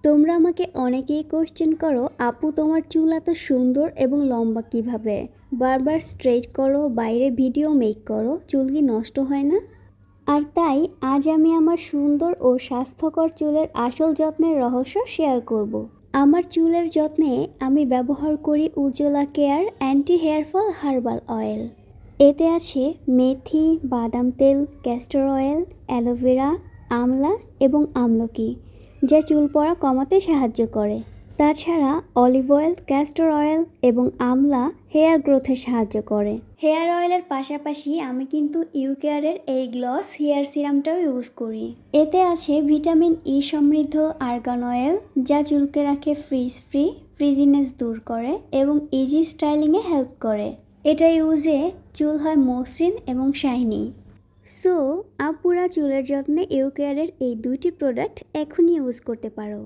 তোমরা আমাকে অনেকেই কোশ্চেন করো, আপু তোমার চুল এত সুন্দর এবং লম্বা কিভাবে? বারবার স্ট্রেট করো, বাইরে ভিডিও মেক করো, চুল কি নষ্ট হয় না? আর তাই আজ আমি আমার সুন্দর ও স্বাস্থ্যকর চুলের আসল যত্নের রহস্য শেয়ার করব। আমার চুলের যত্নে আমি ব্যবহার করি Ujjwala care anti hair fall herbal oil. এতে আছে মেথি, বাদাম তেল, ক্যাস্টর অয়েল, অ্যালোভেরা, আমলা এবং আমলকি, যা চুল পড়া কমাতে সাহায্য করে। তাছাড়া অলিভ অয়েল, ক্যাস্টর অয়েল এবং আমলা হেয়ার গ্রোথে সাহায্য করে। হেয়ার অয়েলের পাশাপাশি আমি কিন্তু ইউকেয়ারের এই গ্লস হেয়ার সিরামটাও ইউজ করি। এতে আছে ভিটামিন ই সমৃদ্ধ আর্গান অয়েল, যা চুলকে রাখে ফ্রিজ ফ্রি, ফ্রিজিনেস দূর করে এবং ইজি স্টাইলিংয়ে হেল্প করে। এটা ইউজে চুল হয় মসৃণ এবং শাইনি। সো আপুরা চুলের যত্নে ইউকেয়ারের এই দুইটি প্রোডাক্ট এখনই ইউজ করতে পারো।